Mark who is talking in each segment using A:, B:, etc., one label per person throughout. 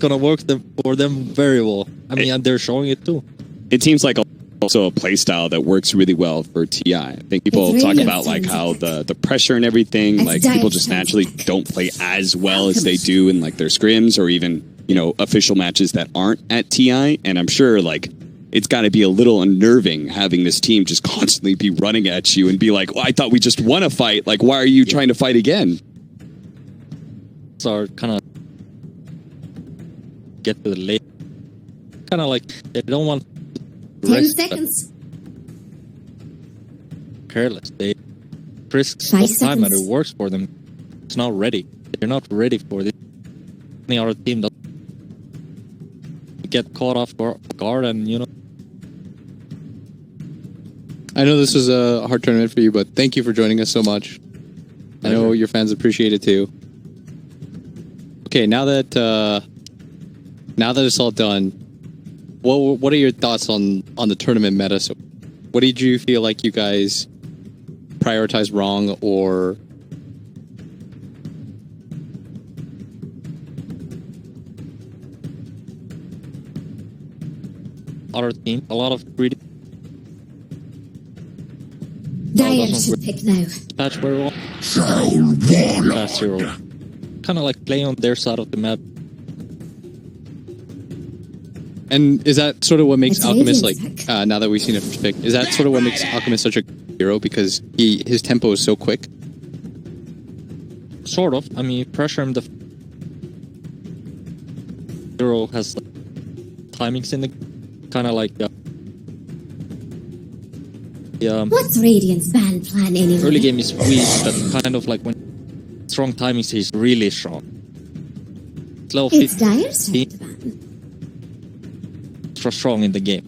A: gonna work for them very well. I mean, and they're showing it too.
B: It seems like also a play style that works really well for TI. I think people talk about like how the pressure and everything, like people just naturally don't play as well as they do in like their scrims or even, you know, official matches that aren't at TI. And I'm sure like it's got to be a little unnerving having this team just constantly be running at you and be like, well, I thought we just won a fight. Like, why are you trying to fight again?
A: So kind of get to the late. Kind of like they don't want
C: 10 seconds.
A: Careless. They risk
C: 5
A: time and
C: seconds.
A: it works for them. It's not ready. They're not ready for this. Any other team that get caught off guard and, you know.
D: I know this was a hard tournament for you, but thank you for joining us so much. I know your fans appreciate it too. Okay, now that it's all done, what are your thoughts on the tournament meta? So, what did you feel like you guys prioritized wrong, or
A: Other team, a lot of greedy.
C: Dire should pick now.
A: Patch very well. Fast hero. Kind of like playing on their side of the map.
D: and is that sort of what makes
C: It's
D: Alchemist
C: radiant
D: like? Now that we've seen a first pick, is that sort of what makes Alchemist such a hero, because his tempo is so quick?
A: Sort of. I mean, pressure him. The hero has like, timings in the kind of like.
C: What's Radiant's ban plan anyway?
A: Early game is weak, but kind of like when strong timings, he's really strong. Slow
C: It's
A: 50,
C: Dire's turn to ban.
A: extra strong in the game.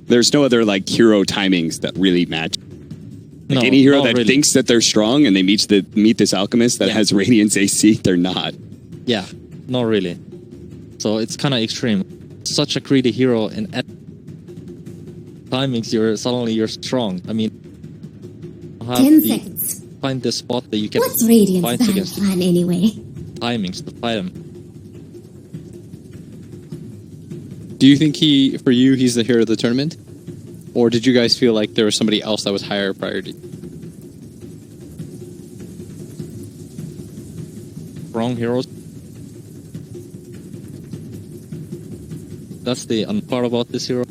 B: There's no other like hero timings that really match. Like
A: No,
B: any hero
A: not
B: that
A: really.
B: thinks that they're strong and they meet this alchemist that has Radiance AC, they're not.
A: Yeah, not really. So it's kind of extreme. Such a greedy hero, and at timings you're strong. I mean, you have
C: 10
A: to
C: seconds.
A: find the spot that you can
C: What's Radiant's
A: fight
C: ban
A: against the
C: plan anyway?
A: timings to fight him.
D: Do you think for you, he's the hero of the tournament? Or did you guys feel like there was somebody else that was higher priority?
A: Wrong heroes. That's the part about this hero.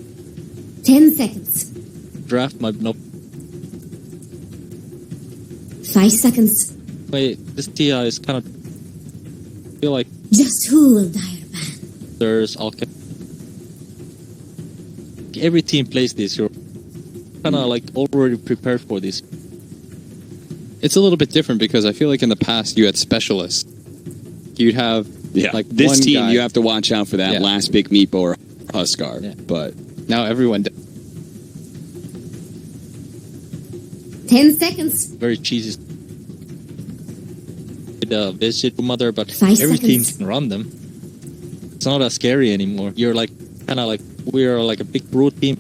C: 10 seconds.
A: Draft might not.
C: 5 seconds.
A: Wait, this TI is kind of feel like
C: Just who will Dire ban?
A: there's alchemy. Every team plays this hero. Kind of like already prepared for this.
D: It's a little bit different because I feel like in the past you had specialists. You'd have like
B: this
D: one
B: team
D: guy.
B: you have to watch out for that last big meepo or Huskar.
D: Yeah.
B: But
D: now everyone.
C: 10 seconds.
A: Very cheesy. The Vici mother, but
C: 5
A: every team
C: seconds.
A: can run them. It's not as scary anymore. You're like kind of like we're like a big brute team,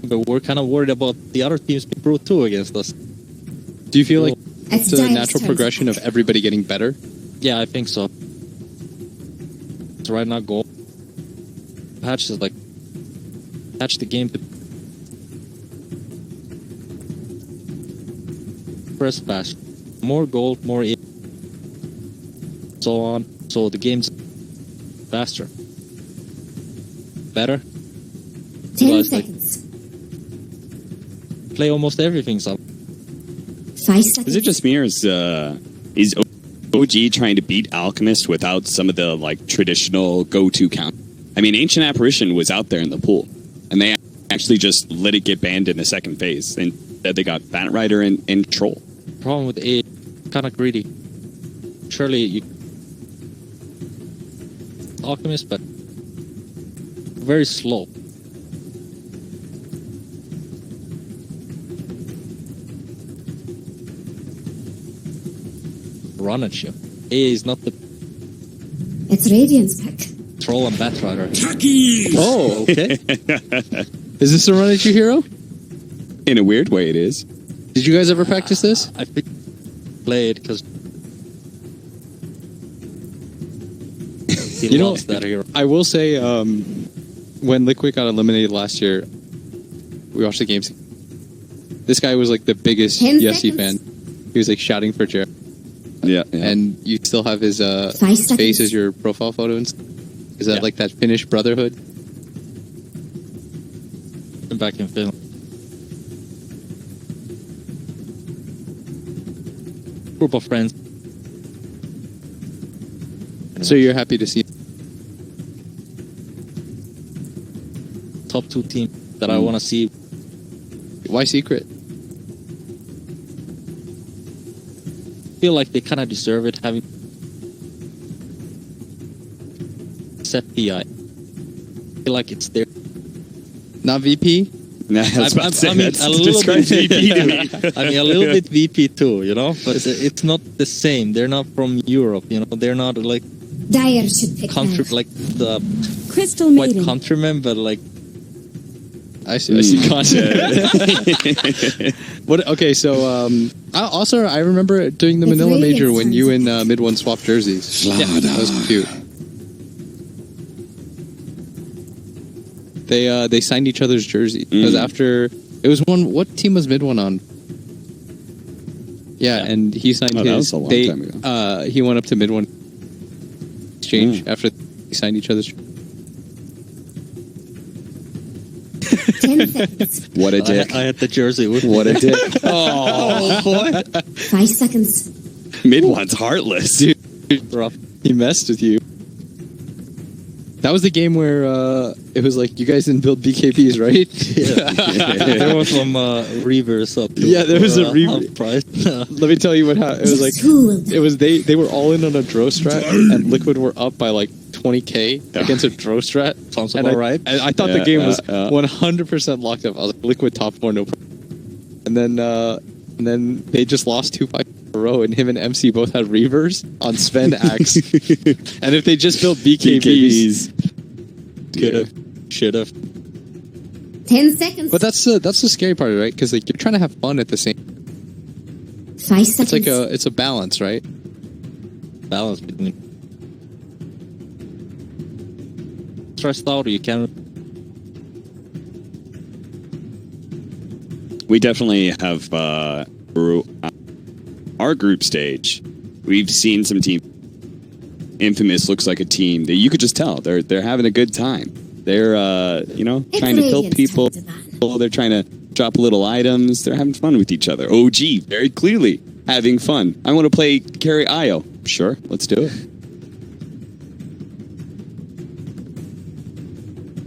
A: but we're kind of worried about the other teams being brute too against us.
D: Do you feel like
C: It's
D: it's a
C: Dire's
D: natural
C: turn.
D: progression of everybody getting better?
A: Yeah, I think so. So right now, goal patch is like patch the game to press fast, more gold, more so on. So the game's faster, better.
C: 10
A: Guys, like,
C: seconds.
A: play almost everything. So
C: 5 seconds.
B: is it just me or is OG trying to beat Alchemist without some of the like traditional go-to count? I mean, Ancient Apparition was out there in the pool, and they actually just let it get banned in the second phase, and they got Bat Rider and Troll.
A: problem with A, kind of greedy. Surely you Alchemist, but very slow. Run at you. A is not the
C: It's Radiant's pick.
A: Troll and Bat Rider.
D: Oh, okay. Is this a run at you hero?
B: In a weird way, it is.
D: Did you guys ever practice this?
A: I play it because He
D: You know,
A: loves that hero.
D: I will say, when Liquid got eliminated last year, we watched the games. This guy was like the biggest
C: 10
D: USC fan.
C: seconds.
D: He was like shouting for Jared.
B: Yeah.
D: And you still have his
C: 5
D: face
C: seconds.
D: as your profile photo. And stuff. Is that
B: Yeah.
D: like that Finnish brotherhood?
A: I'm back in Finland. Group of friends.
D: So you're happy to see.
A: Top 2 team that I want to see.
D: Why Secret?
A: Feel like they kind of deserve it, having except PI. Feel like it's their.
D: Not VP?
B: Nah, I was about to say,
A: I mean,
B: that's
A: a little bit
B: describes VP to me.
A: I mean, a little bit VP too, you know, but it's not the same. They're not from Europe, you know. They're not like
C: Dire should pick
A: country,
C: that.
A: like the
C: Crystal
A: white
C: maiden.
A: countrymen, but like
D: I see content. What? Okay, so I remember during the
C: It's
D: Manila
C: really
D: Major when you and
C: expensive.
D: Mid One swapped jerseys. Yeah, that was cute. They signed each other's jerseys. It was after it was one. What team was Mid One on? Yeah, and he signed
B: Oh,
D: his.
B: that was a long time ago.
D: He went up to Mid One exchange after they signed each other's.
C: 10 seconds.
B: What a dick.
A: I had the jersey with
B: What a dick.
A: oh boy,
C: 5 seconds.
B: Mid one's heartless.
D: Dude,
A: rough.
D: he messed with you. That was the game where it was like you guys didn't build BKBs, right?
A: There was some reverse up.
D: Yeah, there was a
A: half price.
D: Let me tell you what happened. It was like
C: Who will
D: it was they were all in on a draw strat, and Liquid were up by like 20k against a draw strat.
A: Sounds
D: And
A: about right.
D: I thought the
B: Yeah,
D: game was
B: yeah.
D: 100% locked up. I was like, Liquid top 4, no problem. And then they just lost 2 fights in a row, and him and MC both had reavers on Sven Axe. And if they just built BKBs,
A: Could have, should have.
C: 10 seconds.
D: but that's the scary part, right? Because like you're trying to have fun at the same.
C: 5 seconds.
D: It's like it's a balance, right?
A: Balance between stressed out. You can.
B: We definitely have through our group stage. We've seen some teams. Infamous looks like a team that you could just tell they're having a good time. They're
C: It's
B: trying to kill
C: Radiant's
B: people.
C: time to ban.
B: They're trying to drop little items. They're having fun with each other. OG very clearly having fun. I want to play carry IO. Sure, let's do it.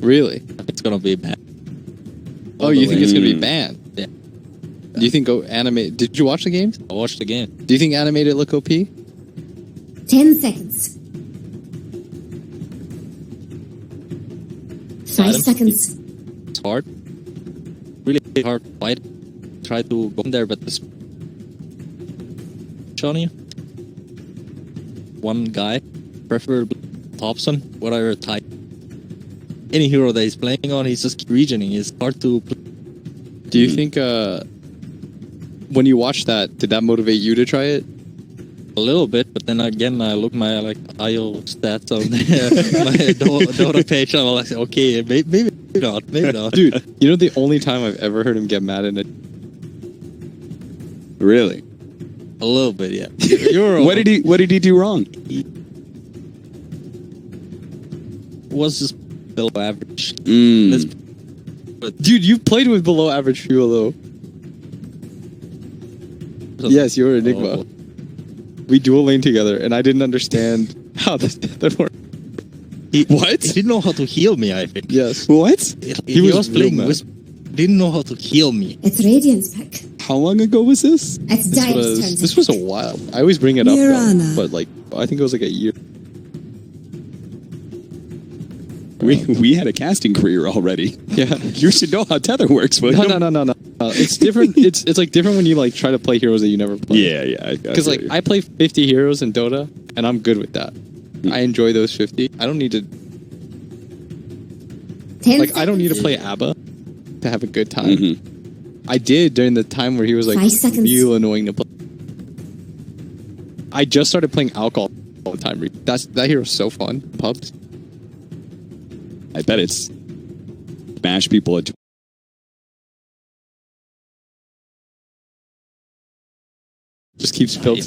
D: Really?
A: It's gonna be bad.
D: Oh, you think it's gonna be
B: Mm.
D: banned?
A: Yeah.
D: Do you think animate? Did you watch the games?
A: I watched the game.
D: Do you think animated look OP?
C: 10 seconds. 5
A: Adam?
C: seconds.
A: It's hard. Really hard to fight. Try to go in there, but this on you. One guy, preferably Thompson, whatever type. Any hero that he's playing on, he's just regioning. It's hard to play.
D: Do you think when you watched that, did that motivate you to try it?
A: A little bit, but then again, I look my IO stats on my Dota page. I'm like, okay, maybe not, maybe not.
D: Dude, you know the only time I've ever heard him get mad in it.
B: Really?
A: A little bit, yeah. You're
B: What did he do wrong?
A: was just below average.
B: Mm.
A: Let's
D: Dude, you've played with below average fuel though. Yes, you're Enigma.
A: Oh.
D: We dual lane together, and I didn't understand how that worked.
B: What?
A: He didn't know how to heal me, I think.
D: Yes.
B: What?
A: He
D: was
A: was
D: real
A: playing
D: mad.
A: didn't know how to heal me.
C: It's Radiant's pick.
B: How long ago was this?
C: It's Dire's turn.
D: This was a while. I always bring it up,
E: Mirana.
D: though, but like I think it was like a year.
B: We had a casting career already.
D: Yeah.
B: You should know how Tether works, William.
D: No. It's different. it's like different when you like try to play heroes that you never play.
B: Yeah.
D: Because like I play 50 heroes in Dota, and I'm good with that. I enjoy those 50. I don't need to
C: 10
D: like I don't need to
C: seconds.
D: play ABBA to have a good time.
B: Mm-hmm.
D: I did during the time where he was like
C: 5 seconds.
D: real annoying to play. I just started playing alcohol. all the time. That hero's so fun. Pubs.
B: I bet it's smash people at
D: just keeps building.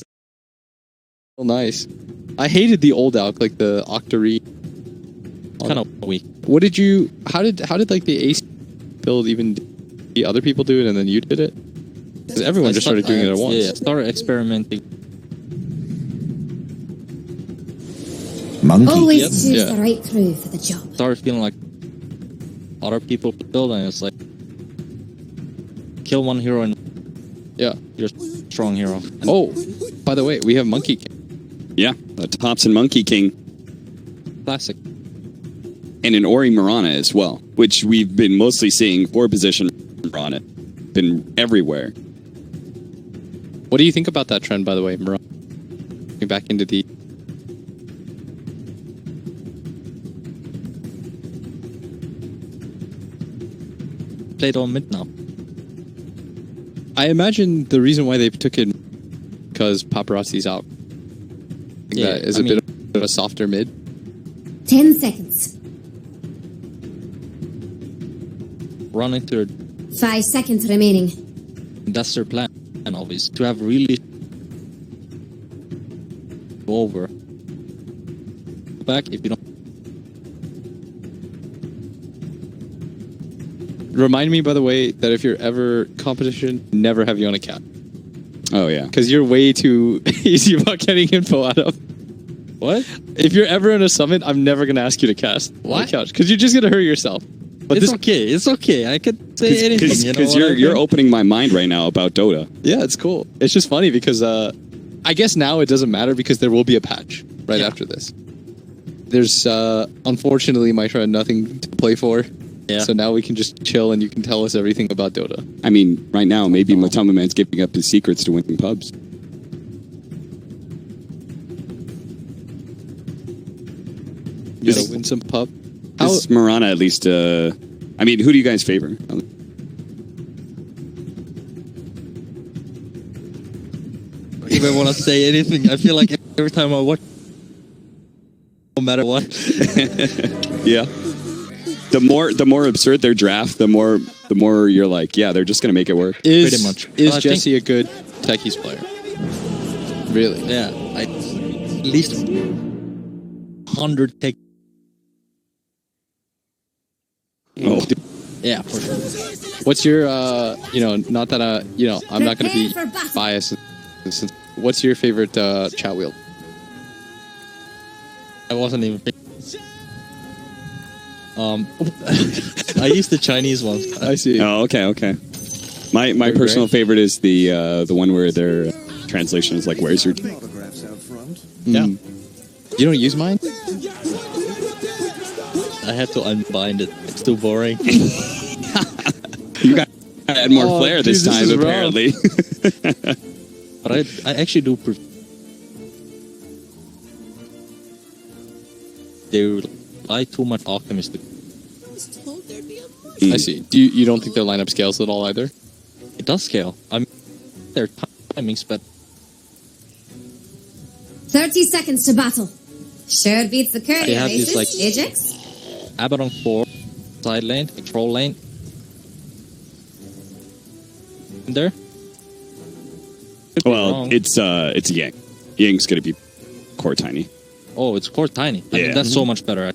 D: Oh, nice. I hated the old Alk, like the Octarine.
A: Kind of weak.
D: What did you? How did like the ace build even? The other people do it and then you did it? Because everyone just started doing it at once.
A: Yeah, started experimenting.
C: Always
D: Yep.
C: choose
D: Yeah.
C: the right crew for the job.
A: Started feeling like other people build, and it's like kill one hero and
D: Yeah.
A: you're a strong hero. And
D: Oh, by the way, we have Monkey King.
B: yeah, a Thompson Monkey King
A: classic.
B: and an Ori Mirana as well, which we've been mostly seeing 4-position Mirana. Been everywhere.
D: What do you think about that trend, by the way, Mirana? Getting back into the...
A: Played on mid now.
D: I imagine the reason why they took it because Paparazzi's out.
A: Yeah,
D: That is
A: I
D: a
A: mean-
D: bit of a softer mid.
C: 10 seconds.
A: Run into it.
C: 5 seconds remaining.
A: That's their plan, and obviously to have really go over. Back if you don't.
D: Remind me, by the way, that if you're ever competition, never have you on a cat.
B: Oh yeah.
D: Because you're way too easy about getting info out of.
A: What?
D: If you're ever in a summit, I'm never going to ask you to cast on
A: Why?
D: the couch. Because you're just going to hurt yourself. But
A: It's
D: this,
A: okay. It's okay. I could say anything. You know
B: Because
A: what I
B: you're
A: mean?
B: opening my mind right now about Dota.
D: yeah, it's cool. It's just funny because I guess now it doesn't matter because there will be a patch right
A: Yeah.
D: after this. There's unfortunately Mitra nothing to play for.
A: Yeah.
D: So now we can just chill and you can tell us everything about Dota.
B: I mean, right now, maybe Matama Man's giving up his secrets to winning pubs.
D: You gotta win some pub. How,
B: This Mirana, at least, I mean, who do you guys favor?
A: If I want to say anything, I feel like every time I watch, no matter what.
B: Yeah. The more absurd their draft, the more you're like, yeah, they're just gonna make it work.
A: Pretty much.
D: Is
A: I
D: Jesse a good techies player? Really?
A: Yeah, at least 100 tech.
B: Oh.
A: Yeah, for sure.
D: What's your, not that I'm not going to be
C: Prepare for battle.
D: biased. What's your favorite chat wheel?
A: I wasn't even thinking. I used the Chinese ones.
D: I see.
B: Oh, okay. My
D: They're
B: personal
D: great.
B: favorite is the one where their translation is like, "Where's your?"
D: Yeah. You don't use mine?
A: I had to unbind it. It's too boring.
B: You got to add more
D: Oh,
B: flair
D: dude,
B: this
D: this
B: time,
D: is rough.
B: apparently.
A: But I actually do prefer. They rely too much optimistic.
D: I see. You don't think their lineup scales at all either?
A: It does scale. I mean, their timings, but
C: 30 seconds to battle. Sure beats the
A: They
C: courier
A: have this,
C: races.
A: like-
C: Ajax?
A: Abaddon 4, side lane, control lane. In there? Could be
B: Well,
A: wrong.
B: it's Yang. Yang's gonna be core tiny.
A: Oh, it's core tiny. I
B: Yeah.
A: mean, that's so much better.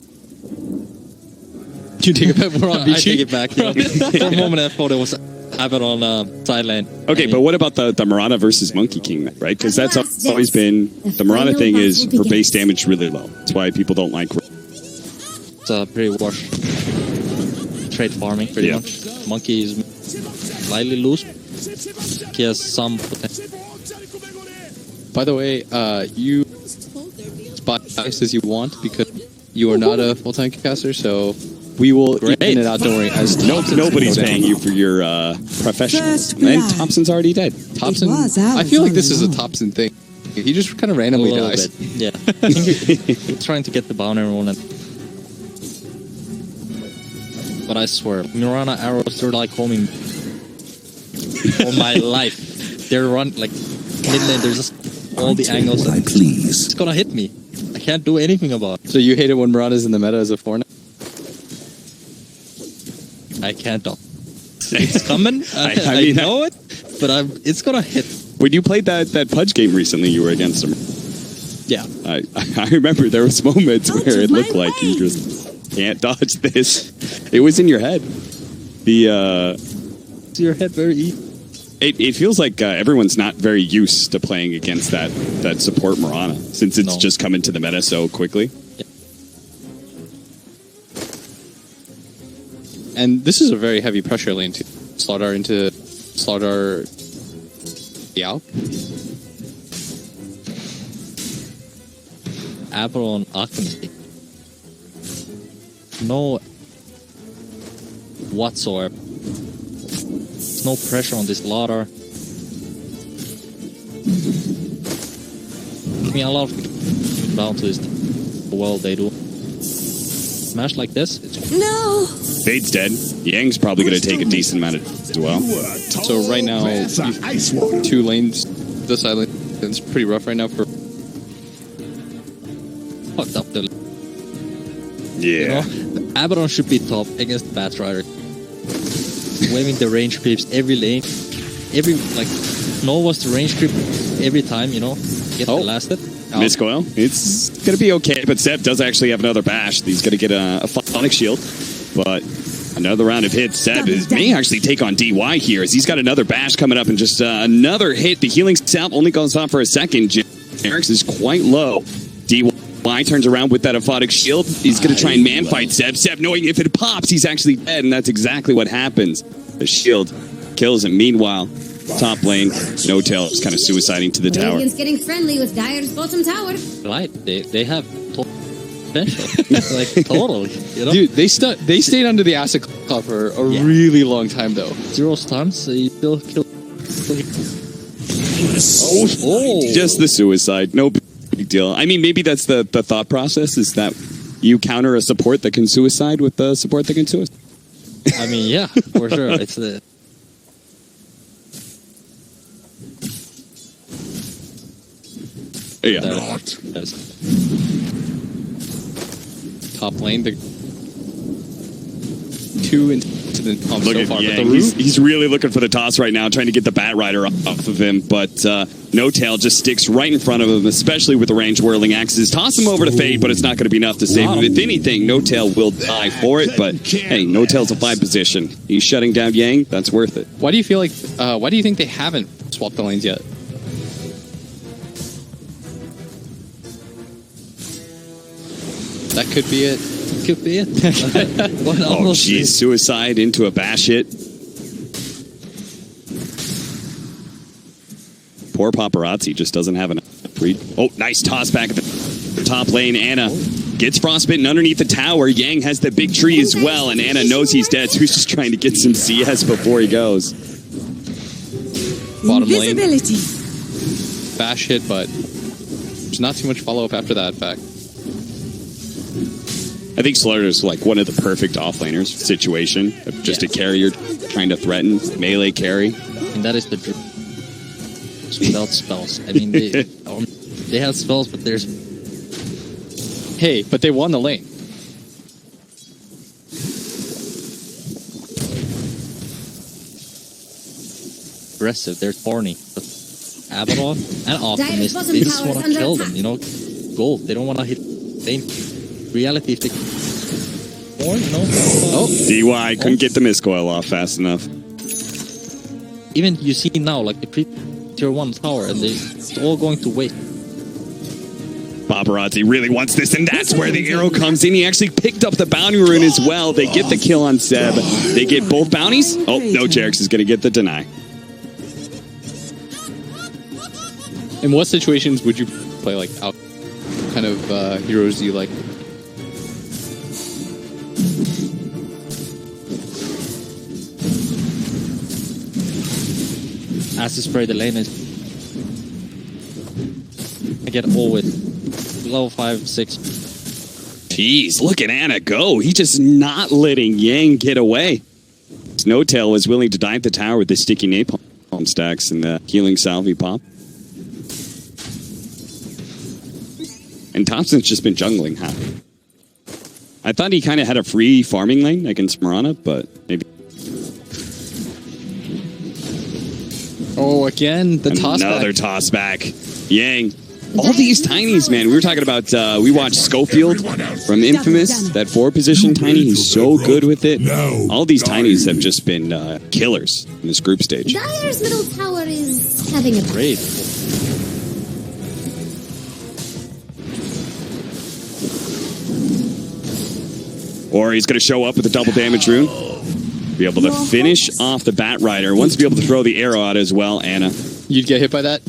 D: You take it back. We're on
A: I
D: Vici.
A: take it back. You know. For a moment, I thought it was Abaddon side lane.
B: Okay,
A: I mean,
B: but what about the Mirana versus Monkey King, right? Because that's
C: Last
B: always
C: Jets.
B: been the Mirana
C: final
B: thing is
C: battle
B: her base
C: begins.
B: damage really low. That's why people don't like.
A: It's a pretty wash. Trade farming, pretty
B: Yeah.
A: much. Monkey is slightly loose. He has some potential.
D: By the way, you spot as as you want because you are not a full-time caster, so we will
A: Great.
D: even it out. Don't worry. As Thompson's
B: Nobody's
D: go down.
B: paying you for your professional.
E: First
B: And
E: blood.
B: Thompson's already dead.
D: Thompson.
E: It was ours
D: I feel like
E: all
D: this is a
E: along.
D: Thompson thing. He just kind of
A: A
D: randomly
A: little
D: dies.
A: bit. Yeah. I think he's trying to get the bounty rune. But I swear, Mirana arrows, they're like homing all my life. They're run like mid lane, there's just all the angles.
F: I
A: And
F: please.
A: it's gonna hit me. can't do anything about it.
D: So you hate it when Mirana's in the meta as a 4 now?
A: I can't talk. It's coming.
B: I
A: I
B: mean,
A: know it, but it's gonna hit.
B: When you played that Pudge game recently, you were against him.
D: Yeah.
B: I remember there was moments where it looked like you just can't dodge this. It was in your head.
A: It's your head very easy.
B: It feels like everyone's not very used to playing against that support Mirana, since it's just come into the meta so quickly.
A: Yeah.
D: And this is a very heavy pressure lane too. Slardar into Slardar Yao.
A: Abaddon Alchemy. No whatsoever. There's no pressure on this ladder. I mean, a lot of down to this. Well, they do. Smash like this.
C: No!
B: Fade's dead. Yang's probably going to take a decent amount of as well.
D: So right now, 2 lanes, the side lane, it's pretty rough right now for.
A: Fucked up the.
B: Yeah.
A: You know, Abaddon should be top against Batrider. Waving the range creeps every lane. No was the range creep every time, you know. Get blasted.
B: Miscoil. It's going to be okay, but Seb does actually have another bash. He's going to get a Phonic Shield, but another round of hits. Seb may actually take on DY here, as he's got another bash coming up, and just another hit. The healing salve only goes on for a second. Eric's is quite low. DY turns around with that Aphotic Shield. He's going to try and man-fight Seb. Seb, knowing if it pops, he's actually dead, and that's exactly what happens. The shield kills him. Meanwhile, top lane, No Tail is kind of suiciding to the tower.
C: Radiant's getting friendly with Dire's bottom tower.
A: Right, they have potential. Like, totally, you know?
D: Dude, they stayed under the Acid Cloud for a really long time, though.
A: 0 stuns, so you still kill.
B: Just the suicide. No big deal. I mean, maybe that's the thought process, is that you counter a support that can suicide with the support that can suicide.
A: I mean, yeah, for sure. It's the.
B: Yeah.
D: Top lane, the 2 into the pump so far.
B: Yeah,
D: but the
B: he's really looking for the toss right now, trying to get the Bat Rider off of him, but No Tail just sticks right in front of him, especially with the range whirling axes. Toss him over to Fade, but it's not going to be enough to save him. If anything, No Tail will die for it, but hey, No Tail's a 5 position. He's shutting down Yang. That's worth it.
D: why do you feel like? Why do you think they haven't swapped the lanes yet? That could be it.
A: Could be it.
B: Oh, jeez. Suicide into a bash hit. Poor Paparazzi just doesn't have enough read. Oh, nice toss back at the top lane. Anna gets frostbitten underneath the tower. Yang has the big tree as well, and Anna knows he's dead, so he's just trying to get some CS before he goes.
D: Bottom lane. Bash hit, but there's not too much follow-up after that fact.
B: I think Slaughter's like one of the perfect offlaners situation. Just a carrier trying to threaten, melee carry.
A: And that is the dream. Without spells. I mean, they have spells, but there's...
D: Hey, but they won the lane.
A: Aggressive, they're thorny. But Abaddon and Optimist, they just want to kill them, you know? Gold, they don't want to hit lane. Reality, if they... Or, no?
B: Oh, DY couldn't get the miscoil off fast enough.
A: Even you see now, like the tier 1 tower, and it's all going to wait.
B: Paparazzi really wants this, and that's where the arrow comes in. He actually picked up the bounty rune as well. They get the kill on Seb. They get both bounties. Oh, no, Jerix is going to get the deny.
D: In what situations would you play like out? What kind of heroes do you like?
A: Acid spray the lane is... I get always level 5, 6.
B: Jeez, look at Anna go. He's just not letting Yang get away. Snowtail was willing to dive the tower with the sticky napalm stacks and the healing salve pop. And Thompson's just been jungling half. I thought he kind of had a free farming lane against Mirana, but maybe.
D: Oh, again, the toss back.
B: Another toss back. Yang. All these Tinies, man. We were talking about, we watched Schofield from Infamous, that 4-position Tiny. He's so good with it. All these Tinies have just been killers in this group stage.
C: Dire's middle tower is having a
A: Great.
B: Or he's going to show up with a double damage rune. Be able to finish off the Bat Rider. Wants to be able to throw the arrow out as well, Anna.
D: You'd get hit by that?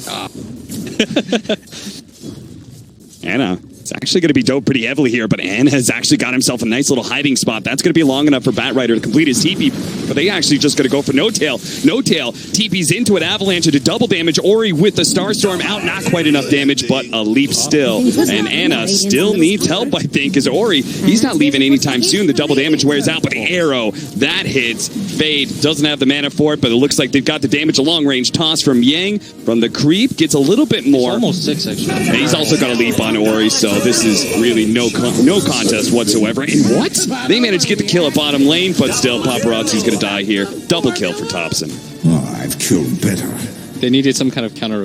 B: Anna, it's actually going to be dope pretty heavily here, but Anna has actually got himself a nice little hiding spot. That's going to be long enough for Bat Rider to complete his TP, but they actually just going to go for No Tail. No Tail TP's into an Avalanche to double damage. Ori with the Starstorm out, not quite enough damage, but a leap still. And Anna still needs help, I think, as Ori, he's not leaving anytime soon. The double damage wears out, but the arrow, that hits. Fade doesn't have the mana for it, but it looks like they've got the damage. A long-range toss from Yang. From the creep, gets a little bit more.
A: It's almost 6, actually.
B: And he's also got a leap on Ori, so this is really no contest whatsoever. And what? They managed to get the kill at bottom lane, but still, Paparazzi's going to die here. Double kill for Thompson.
E: Oh, I've killed better.
D: They needed some kind of counter.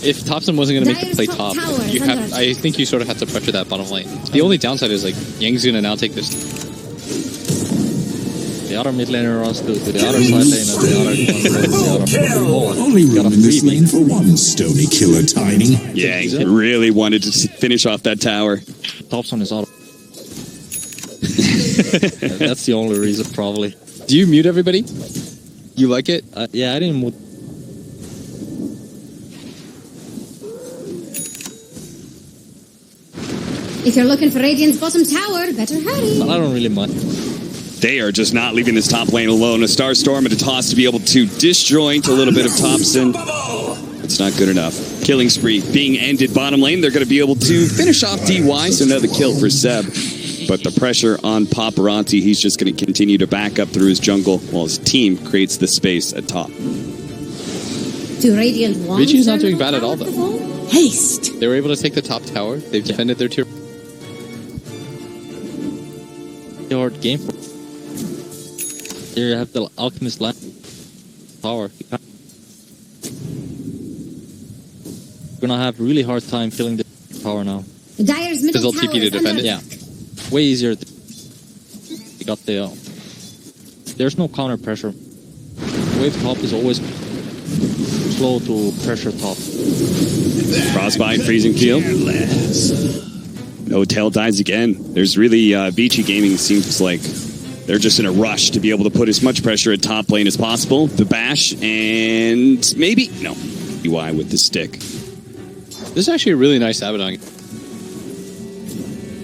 D: If Thompson wasn't going to make the play top, I think you sort of have to pressure that bottom lane. The only downside is, like, Yang's going to now take this.
A: The other mid laner runs to the other side lane, and the other one goes to the other.
E: Only room in this lane for one stony killer, Tiny.
B: Yang really wanted to finish off that tower.
A: Thompson is out. That's the only reason, probably.
D: Do you mute everybody? You like it?
A: Yeah, I didn't mute.
C: If you're looking for Radiant's bottom tower, better hurry.
A: But I don't really mind.
B: They are just not leaving this top lane alone. A Starstorm and a toss to be able to disjoint a little bit of Thompson. It's not good enough. Killing spree being ended bottom lane. They're going to be able to finish off DY, so another kill for Seb. But the pressure on Paparazzi, he's just going to continue to back up through his jungle while his team creates the space at top.
C: Do Radiant want
D: Vici's not doing bad at all, though.
C: Haste.
D: They were able to take the top tower. They've defended their tier.
A: Hard game for. There you have the Alchemist land power. We're gonna have really hard time killing the tower now.
C: Dire's middle
D: they'll
C: tower
D: TP to
C: is
D: defend
C: under
D: it?
A: Yeah, way easier. You got the. There's no counter pressure. Wave top is always slow to pressure top.
B: Frostbite, freezing field. No Tail dies again. There's really Vici Gaming seems like they're just in a rush to be able to put as much pressure at top lane as possible. The bash and maybe no UI with the stick.
D: This is actually a really nice Abaddon.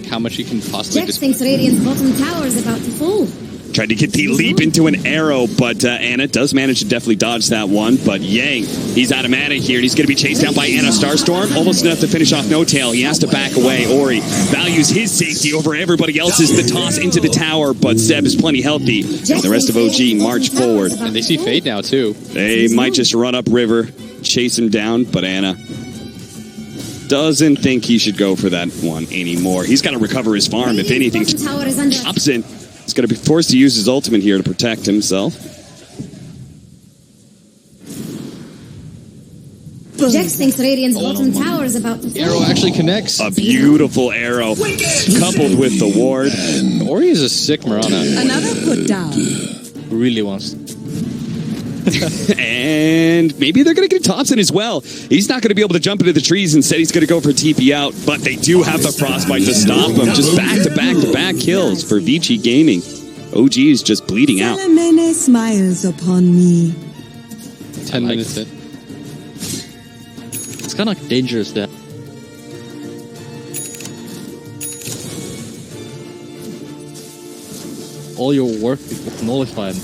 D: How much you can possibly
C: Jax thinks Radiant's bottom tower is about to fall.
B: Tried to get the leap into an arrow, but Anna does manage to definitely dodge that one. But Yang, he's out of mana here, and he's going to be chased down by Anna. Starstorm, almost enough to finish off No Tail. He has to back away. Ori values his safety over everybody else's. The toss into the tower, but Seb is plenty healthy. And the rest of OG march forward.
D: And they see Fade now, too.
B: They might just run up river, chase him down, but Anna doesn't think he should go for that one anymore. He's got to recover his farm, if anything. Thompson is going to be forced to use his ultimate here to protect himself.
C: Jax thinks Radiant's bottom tower is about to fall.
D: Arrow actually connects.
B: A beautiful arrow coupled with the ward.
D: Ori is a sick Mirana.
F: Another put down.
A: Really wants.
B: And maybe they're going to get Thompson as well. He's not going to be able to jump into the trees. Instead, he's going to go for TP out. But they do have the Frostbite to stop him. Just back-to-back-to-back kills for Vici Gaming. OG is just bleeding out.
F: Salamene smiles upon me.
D: 10 minutes in.
A: It's kind of dangerous that. All your work is nullified.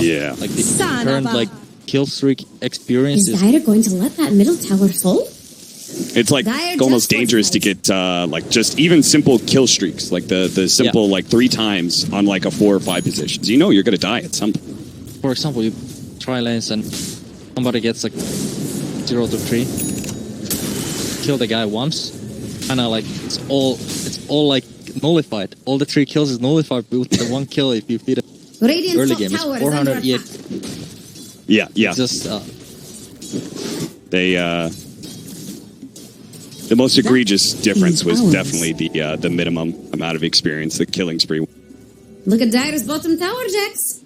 B: Yeah.
A: Like the current like kill streak experience
C: Is Dire going to let that middle tower fall?
B: It's like almost dangerous to get like just even simple kill streaks, like the simple like 3 times on like a 4 or 5 positions. You know you're going to die at some point.
A: For example, you try lanes and somebody gets like 0 to 3. Kill the guy once, kind of like it's all like nullified. All the 3 kills is nullified with the 1 kill if you feed it
C: Radiant's
A: early
C: top
A: game. It's
C: tower is under
A: 400
C: attack.
B: Yeah, yeah.
A: Just
B: They the most egregious difference was definitely the minimum amount of experience, the killing spree.
C: Look at Dire's bottom tower, Jax.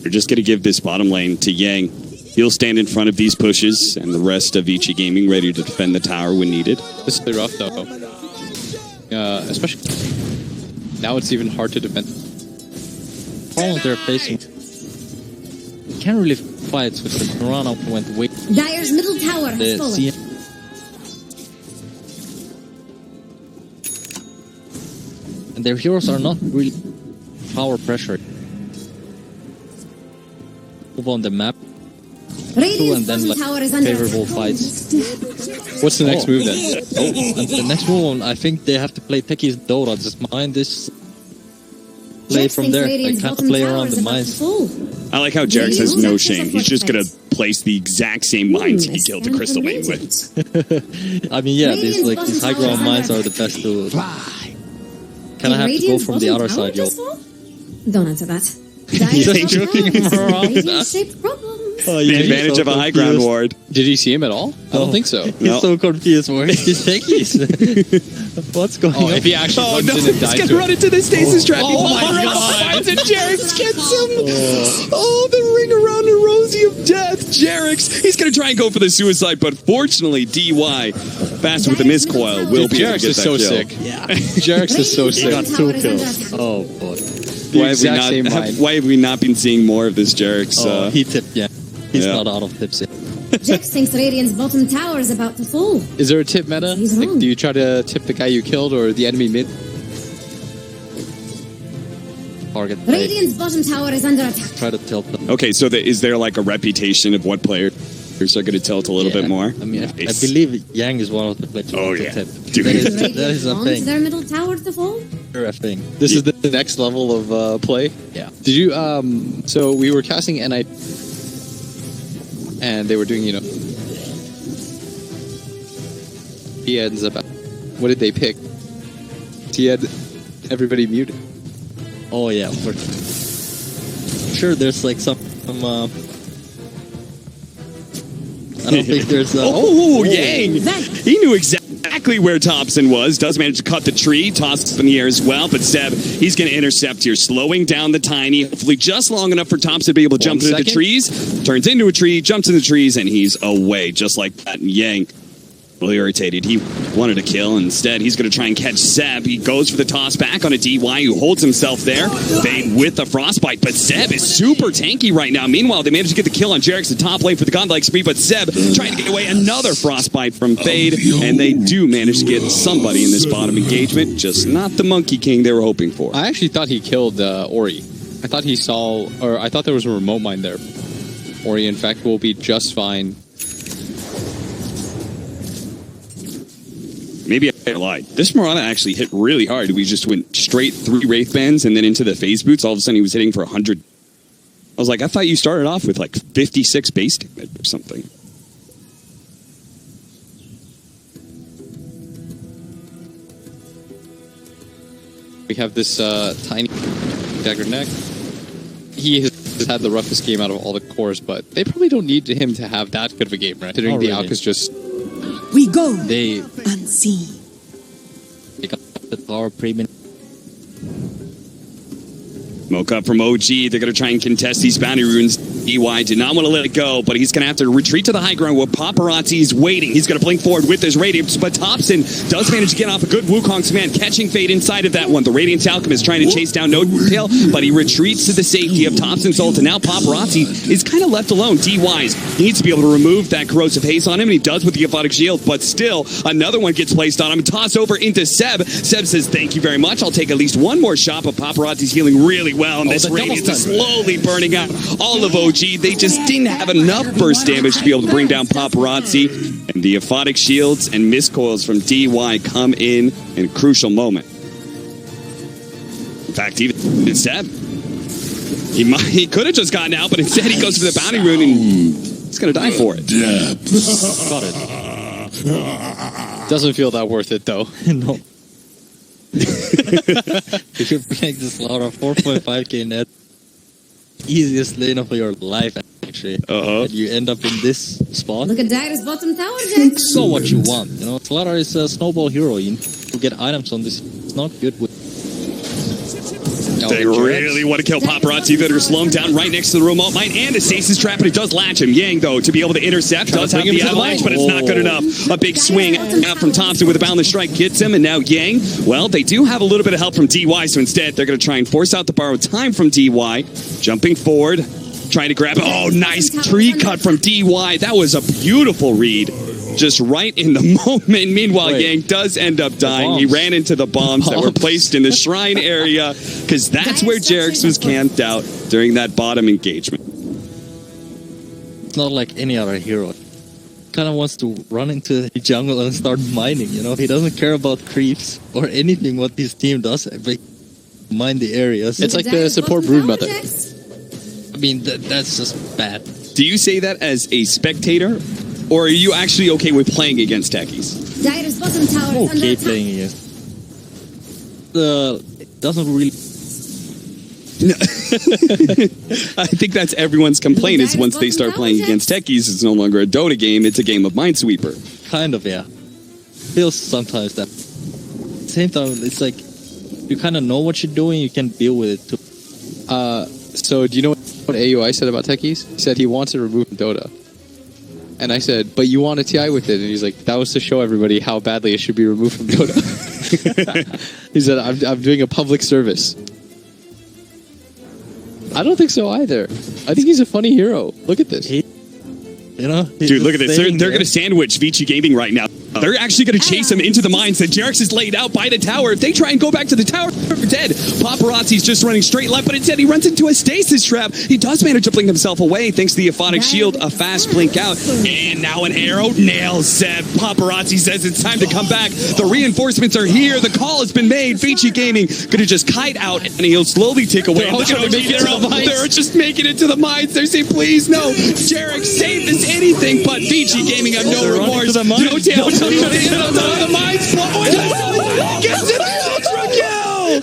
B: We're just going to give this bottom lane to Yang. He'll stand in front of these pushes, and the rest of Vici Gaming ready to defend the tower when needed.
D: This is rough though. Especially now, it's even hard to defend.
A: the problem they're facing. You can't really fight with the Piranha went way.
C: Dire's middle tower has
A: The
C: fallen.
A: CM and their heroes are not really power pressure. Move on the map
C: Radiant's
A: and then
C: bottom
A: like
C: tower is under
A: favorable
C: attack.
A: fights.
D: What's the next move then?
A: And the next one, I think they have to play Techies Dota. Just mind this. Play
C: Jax
A: from
C: thinks
A: there. I
C: Radiant's
A: can't
C: bottom
A: play
C: tower
A: around
C: is
A: the
C: about to
A: mines.
C: fall.
B: I like how Jarex has no shame. He's just going to place the exact same mines he killed the Crystal Lane with.
A: I mean, yeah, these like these high ground mines are the best to. Kind of have to go from the other side, yo.
C: Don't answer that.
A: Just joking around.
C: Radiant-shaped problem.
B: The advantage of a high ground ward.
D: Did you see him at all? I don't think so.
A: He's
B: No.
A: so confused. Where is his Techies? What's going on?
D: If he actually
B: Oh
D: runs
B: no,
D: in and
B: he's
D: dies
B: going
D: to
B: to run
D: it.
B: into the stasis trap.
A: Oh my God.
B: Finds it. Jarex gets him. Oh, the ring around the Rosie of death. Jarex, he's going to try and go for the suicide, but fortunately, DY, fast with the miscoil, will be able to
D: Jarex
B: get
D: is
B: that
D: so
B: kill.
D: sick. Jarex is so sick.
A: Got 2 kills. Oh boy.
B: Why
D: exact same
B: have,
D: line.
B: why have we not been seeing more of this Jarex?
A: Oh, he tipped. Yeah, he's
B: Yeah.
A: not out of tips yet.
C: Jax thinks Radiant's bottom tower is about to fall.
D: Is there a tip meta?
C: He's
D: Like,
C: wrong.
D: do you try to tip the guy you killed or the enemy mid?
A: Target play.
C: Radiant's bottom tower is under attack.
A: Try to tilt them.
B: Okay, so is there like a reputation of what players are going to tilt a little bit more?
A: I mean, I believe Yang is one of the players.
B: Oh,
A: to
B: yeah.
A: tip.
B: Dude.
A: That is
C: Radiant
A: a
C: wants
A: thing.
C: their middle tower to fall.
A: Sure, a thing.
D: This is the next level of play.
A: Yeah.
D: Did you? So we were casting NI, and they were doing, he ends up. What did they pick? He had everybody muted.
A: Oh yeah, for sure. There's like some. I don't think there's.
B: Oh, Yang! He knew exactly where Thompson was. Does manage to cut the tree. Tosses up in the air as well. But Seb, he's going to intercept here, slowing down the Tiny. Hopefully just long enough for Thompson to be able to jump into the trees. Turns into a tree, jumps in the trees, and he's away. Just like that. And Yang, really irritated. He wanted to kill. Instead, he's going to try and catch Seb. He goes for the toss back on a DY who holds himself there. Fade with the frostbite. But Seb is super tanky right now. Meanwhile, they managed to get the kill on Jarex, the top lane for the godlike spree. But Seb trying to get away another frostbite from Fade. And they do manage to get somebody in this bottom engagement. Just not the Monkey King they were hoping for.
D: I actually thought he killed Ori. I thought he saw, or I thought there was a remote mine there. Ori, in fact, will be just fine.
B: Maybe I lied. This Mirana actually hit really hard. We just went straight 3 Wraith Bands and then into the phase boots. All of a sudden, he was hitting for 100. I was like, I thought you started off with like 56 base damage or something.
D: We have this Tiny dagger neck. He has had the roughest game out of all the cores, but they probably don't need him to have that good of a game, right? Considering the
A: really.
D: Alk is just...
F: We go
A: They
F: unseen.
A: got the tower premium.
B: Smoke up from OG. They're going to try and contest these bounty runes. EY did not want to let it go, but he's going to have to retreat to the high ground where Paparazzi is waiting. He's going to blink forward with his Radiance, but Thompson does manage to get off a good Wukong's command, catching Fade inside of that one. The Radiance Alchemist trying to chase down No Tail, but he retreats to the safety of Thompson's ult, and now Paparazzi is kind of left alone. DY's needs to be able to remove that corrosive haze on him, and he does with the Aphotic Shield, but still, another one gets placed on him and tossed over into Seb. Seb says, thank you very much. I'll take at least one more shot, but Paparazzi's healing really well, and this
A: the double
B: Radiance is
A: stun.
B: slowly burning out all of OG. They just didn't have enough burst damage to be able to bring down Paparazzi, and the Aphotic Shields and miscoils from DY come in a crucial moment. In fact, even Seb, he could have just gotten out, but instead he goes for the bounty rune and he's going to die for it.
A: Got it.
D: Doesn't feel that worth it though.
A: No. If you're playing this Slaughter 4.5k net, easiest lane of your life actually. And you end up in this spot.
C: Look at Dire's bottom tower, Jax.
A: So what you want, you know. Slaughter is a snowball hero. You get items on this. It's not good with.
B: They really want to kill Paparazzi that are slow him down right next to the remote mine and a stasis trap, but it does latch him. Yang, though, to be able to intercept, does have the avalanche, but it's not good enough. A big swing out from Thompson with a boundless strike gets him, and now Yang, well, they do have a little bit of help from DY, so instead they're going to try and force out the borrowed time from DY. Jumping forward, trying to grab it. Oh, nice tree cut from DY. That was a beautiful read. Just right in the moment. Meanwhile, Yang does end up dying. He ran into the bombs that were placed in the shrine area because that's where Jerix was camped out during that bottom engagement.
A: It's not like any other hero. Kind of wants to run into the jungle and start mining, you know? He doesn't care about creeps or anything what his team does. But mine the areas.
D: It's like the support brood mother.
A: I mean, that's just bad.
B: Do you say that as a spectator? Or are you actually okay with playing against techies?
C: Dire's bottom tower is under
A: Okay,
C: attack.
A: playing against. It doesn't really.
B: I think that's everyone's complaint is once they start playing against techies, it's no longer a Dota game, it's a game of Minesweeper.
A: Kind of, yeah. Feels sometimes that. Same time, it's like you kind of know what you're doing, you can deal with it too.
D: So do you know what AUI said about techies? He said he wants to remove Dota. And I said, but you want a TI with it. And he's like, that was to show everybody how badly it should be removed from Dota. He said, I'm doing a public service. I don't think so either. I think he's a funny hero. Look at this.
A: You know?
B: Dude, look at this. They're going to sandwich Vici Gaming right now. They're actually going to chase him into the mines that Jerix is laid out by the tower. If they try and go back to the tower, they're dead. Paparazzi's just running straight left, but instead he runs into a stasis trap. He does manage to blink himself away thanks to the Aphotic Shield. A fast blink out. And now an arrow nails Seb. Paparazzi says it's time to come back. The reinforcements are here. The call has been made. Vici Gaming going to just kite out, and he'll slowly take away. Look at they're just making it to the mines. They're saying, please, no. Jerix, save this anything, but Vici Gaming have no remorse. No tail. The mines gets it ultra kill.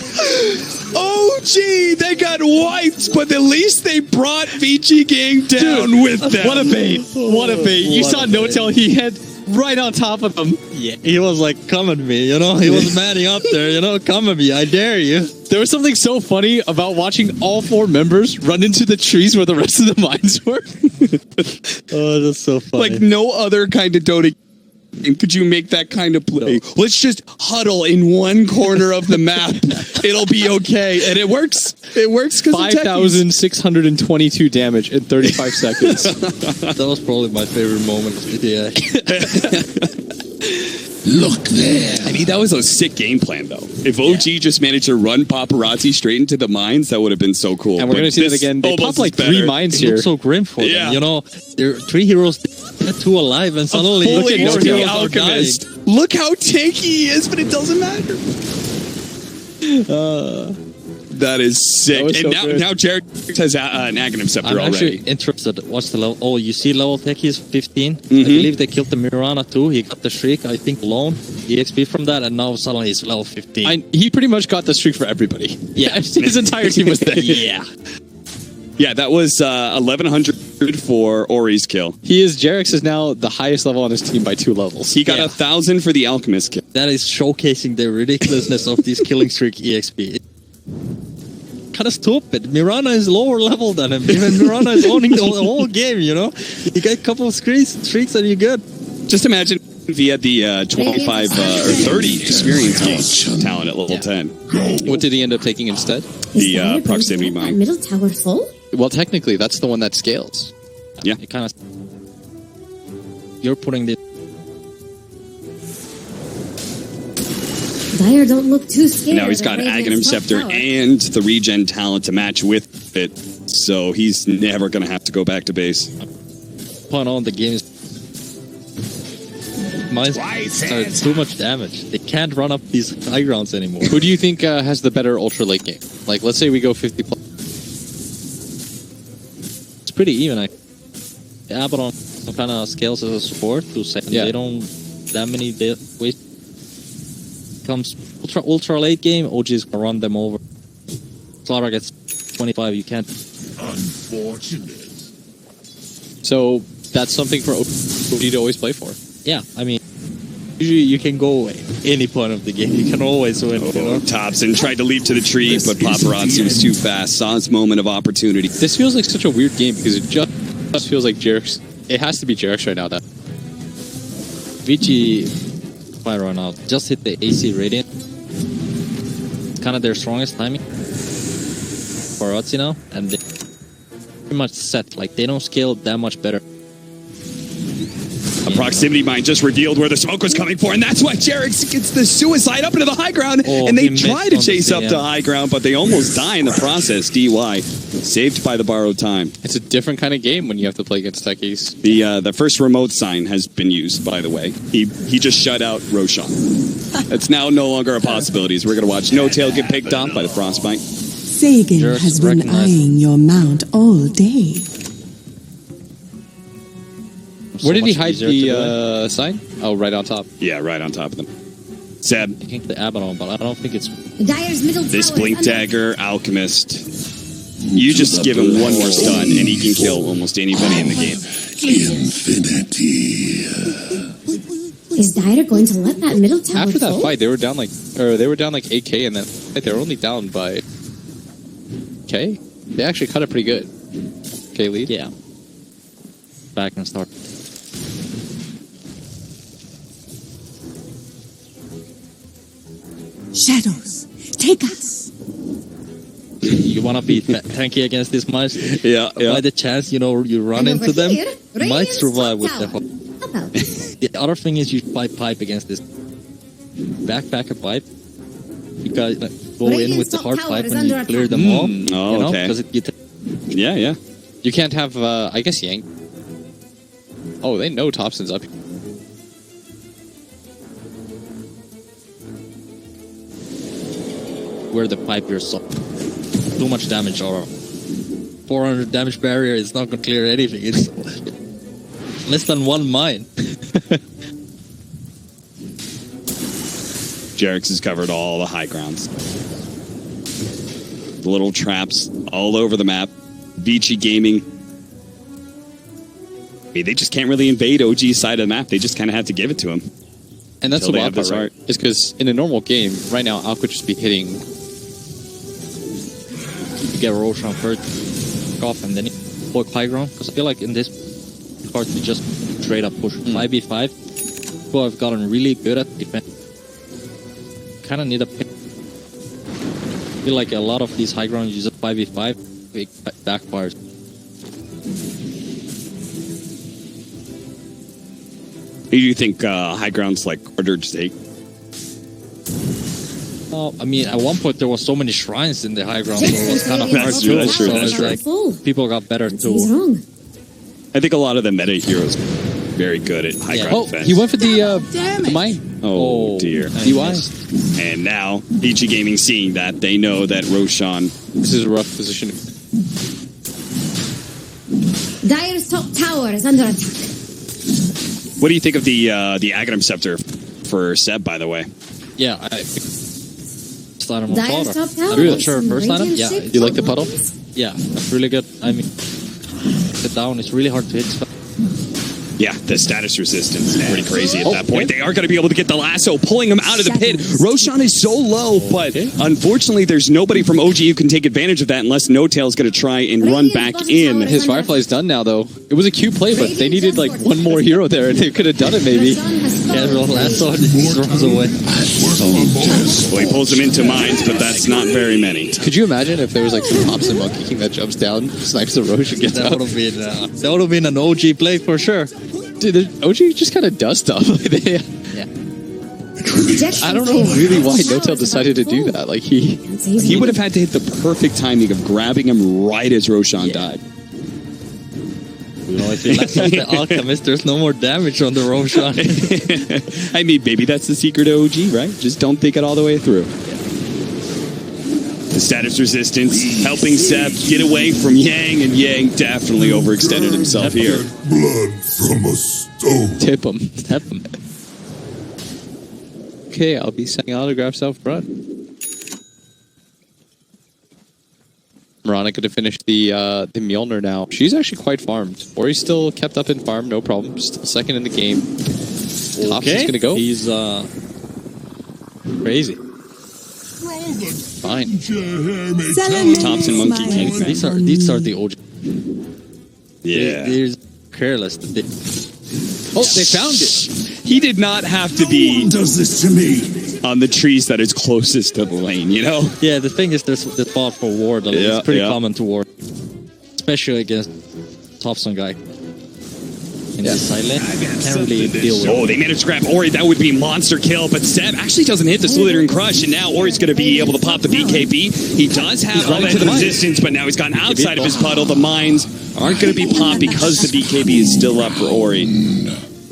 B: Oh gee, they got wiped, but at least they brought Vici Gang down with them.
D: What a bait! What a bait! You saw No Tail. He had right on top of them.
A: Yeah, he was like, come at me, you know? He was manning up there, you know? Come at me, I dare you.
D: There was something so funny about watching all four members run into the trees where the rest of the mines were.
A: Oh, that's so funny.
B: Like no other kind of Dota. Could you make that kind of play? No. Let's just huddle in one corner of the map. It'll be okay. And it works. It works because
D: 5,622 damage in 35 seconds.
A: That was probably my favorite moment of GTA.
E: Look there.
B: I mean, that was a sick game plan, though. If OG just managed to run Paparazzi straight into the mines, that would have been so cool.
D: And we're going to see that again. They popped like 3 mines here.
A: It looks so grim for them. You know, there are 3 heroes, 2 alive, and suddenly look at your heroes Alchemist.
B: Look how tanky he is, but it doesn't matter. That is sick.
D: That
B: and
D: so
B: now Jared has an Aghanim Scepter already.
A: I'm actually interested. What's the level? Oh, you see level tech is 15. I believe they killed the Mirana too. He got the Shriek, I think, alone. EXP from that, and now suddenly he's level 15.
D: He pretty much got the streak for everybody.
A: Yeah.
D: His entire team was there.
A: Yeah.
B: Yeah, that was 1,100 for Ori's kill.
D: Jerix is now the highest level on his team by 2 levels.
B: He got 1,000 for the Alchemist kill.
A: That is showcasing the ridiculousness of these killing streak EXP. Kind of stupid. Mirana is lower level than him. Even Mirana is owning the whole game, you know? You get a couple of streaks and you're good.
B: Just imagine if he had the 25 or 30 experience game talent at level 10.
D: What did he end up taking instead?
B: The proximity mine.
C: Middle tower full?
D: Well, technically, that's the one that scales.
B: Yeah.
A: It kind of... You're putting the...
C: Dire don't look too scared.
B: Now he's got Aghanim Scepter and the regen talent to match with it, so he's never going to have to go back to base.
A: Point on the game is... Mines are too much damage. They can't run up these high grounds anymore.
D: Who do you think has the better ultra late game? Like, let's say we go 50 plus.
A: It's pretty even. Abaddon kind of scales as a support to say they don't that many ways. Comes ultra late game, OG is gonna run them over. Slaughter gets 25. You can't.
E: Unfortunate.
D: So that's something for OG to always play for.
A: Yeah, I mean, usually you can go any point of the game. You can always win. You know?
B: Thompson tried to leap to the tree, but Paparazzi was too fast. Saw his moment of opportunity.
D: This feels like such a weird game because it just feels like Jerix. It has to be Jerix right now. That
A: Vici might run out. Just hit the AC Radiant. It's kind of their strongest timing. Paparazzi now, and they pretty much set. Like they don't scale that much better.
B: A proximity mine just revealed where the smoke was coming for, and that's why Jerix gets the suicide up into the high ground, and they try to chase up to high ground, but they almost die in the process. DY saved by the borrowed time.
D: it's a different kind of game when you have to play against techies.
B: The first remote sign has been used, by the way. He just shut out Roshan. It's now no longer a possibility. We're going to watch No Tail get picked off by the frostbite.
F: Sagan
A: Jerix
F: has been
A: recognized.
F: eyeing your mount all day.
D: Where did he
A: much
D: hide
A: easier to
D: the sign? Oh, right on top.
B: Yeah, right on top of them. Zeb,
A: I think the Abaddon, but I don't think it's.
C: Dire's middle
B: this
C: tower
B: Blink
C: is under
B: Dagger, Alchemist. You just give him one more stun, and he can kill almost anybody in the game.
E: Infinity.
C: Is Dire going to let that middle tower
D: After that
C: fall?
D: fight, they were down like 8K, and then they were only down by K. They actually cut it pretty good. K lead.
A: Yeah. Back and start.
F: Shadows, take us.
A: You want to be tanky against this much?
B: Yeah,
A: By the chance, you run
C: And
A: into
C: over
A: them,
C: here,
A: you might
C: Radiant's
A: survive
C: top
A: with the
C: tower.
A: hook.
C: How about this?
A: The other thing is you pipe against this. Back a pipe. You guys go in
C: Radiant's
A: with the
C: top
A: hard
C: tower
A: pipe
C: is
A: and you
C: under
A: clear
C: attack.
A: them all.
B: Oh, okay.
A: Because
B: Yeah, yeah.
D: You can't have, I guess, Yang. Oh, they know Thompson's up.
A: where the pipe you're so too much damage or 400 damage barrier is not gonna clear anything. It's less than one mine.
B: Jerix has covered all the high grounds. The little traps all over the map. Vici Gaming. I mean, they just can't really invade OG's side of the map. They just kind of have to give it to him.
D: And that's
B: Until
D: the
B: they
D: wild
B: have
D: part,
B: this
D: right? Is because in a normal game, right now, Alk would just be hitting.
A: You get Roshan first off and then you work high ground. Because I feel like in this part you just straight up push 5v5. People have gotten really good at defense. Kind of need a pick. I feel like a lot of these high ground use a 5v5. It backfires.
B: Do you think high ground's like harder to take?
A: Oh, I mean, at one point there was so many shrines in the high ground, so it was kind of hard
B: That's
A: to
B: true,
A: do.
B: that's true,
A: So
B: that's
A: it's
B: true.
A: like
C: Full.
A: people got better
C: He's
A: too.
C: wrong.
B: I think a lot of the meta heroes very good at high
A: Yeah.
B: ground
D: Oh,
B: defense.
D: he went for the mine.
B: Oh, dear.
D: DY.
B: And now, Vici Gaming seeing that, they know that Roshan...
D: This is a rough position.
C: Dire's top tower is under attack.
B: What do you think of the Aghanim Scepter for Seb, by the way?
A: Yeah, first item on
C: Dire's
A: Slaughter.
C: top tower.
A: I'm not
C: is
A: sure
C: some
A: first item.
C: radiant
A: Yeah,
C: shaped
D: You like the
C: top
D: puddle?
C: weapons.
A: yeah, that's really good. I mean, the down is really hard to hit.
B: Yeah, the status resistance is pretty crazy at that point. They are going to be able to get the lasso, pulling him out of the pit. Roshan is so low, but unfortunately, there's nobody from OG who can take advantage of that unless No Tail's going to try and run back in.
D: His Firefly's done now, though. It was a cute play, but they needed like one more hero there, and they could have done it maybe.
C: Roshan has fallen.
A: Casual lasso and he just runs away.
B: Well, he pulls him into mines, but that's not very many.
D: Could you imagine if there was like some Thompson Monkey King that jumps down, snipes the Roche, and gets
A: That
D: out?
A: would have been an OG play for sure.
D: Dude, OG just kind of does stuff.
A: Yeah.
D: I don't know really why No Tail decided to do that. Like he
B: He would have had to hit the perfect timing of grabbing him right as Roshan died.
A: You know, if you let off the Alchemist, there's no more damage on the Roshan.
B: I mean, maybe that's the secret of OG, right? Just don't think it all the way through. The status resistance helping Seb get away from Yang, and Yang definitely overextended himself here.
E: Blood from a stone.
D: tip him.
A: Tap him.
D: Okay, I'll be sending autographs out front. Veronica to finish the Mjolnir now. She's actually quite farmed. Ori's still kept up in farm, no problem. Still second in the game. Tops is gonna go.
A: He's crazy.
D: Fine.
B: Thompson Monkey King.
A: These are the OG.
B: Yeah.
A: They're careless.
D: Oh, they found it.
B: He did not have to be
E: Does this to me?
B: on the trees that is closest to the lane, you know?
A: Yeah, the thing is, there's the thought for ward.
B: Yeah,
A: It's pretty
B: yeah.
A: common to ward, especially against Thompson guy. In the side lane, can't really deal with.
B: Oh, they managed to grab Ori. That would be monster kill, but Seb actually doesn't hit the Slithering Crush, and now Ori's going to be able to pop the BKB. He does have all that resistance, but now he's gotten outside of his puddle. The mines aren't going to be popped because the BKB is still up for Ori.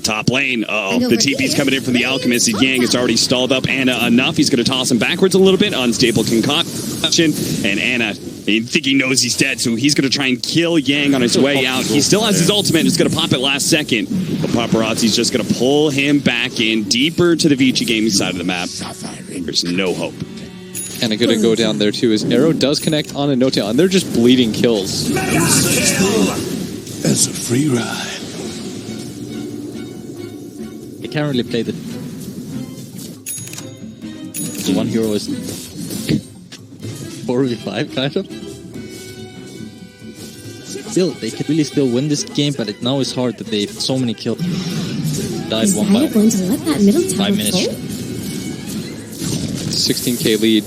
B: Top lane. Uh-oh. The TP's coming in from the Alchemist. Yang is already stalled up Anna enough. He's going to toss him backwards a little bit. Unstable concoction. And Anna, I think he knows he's dead, so he's going to try and kill Yang on his way out. He still has his ultimate. It's going to pop it last second. But Paparazzi's just going to pull him back in deeper to the Vici gaming side of the map. There's no hope.
D: And I'm going to go down there too. His arrow does connect on a no-tail, and they're just bleeding kills.
E: As a free ride.
A: They can't really play the one hero is 4v5 kind of. Still, they could really still win this game, but now it's hard that they have so many kills. Died
C: Is
A: one
C: Aya
A: by
C: going to let that middle tower
A: 5 minutes.
C: fall?
D: 16k lead.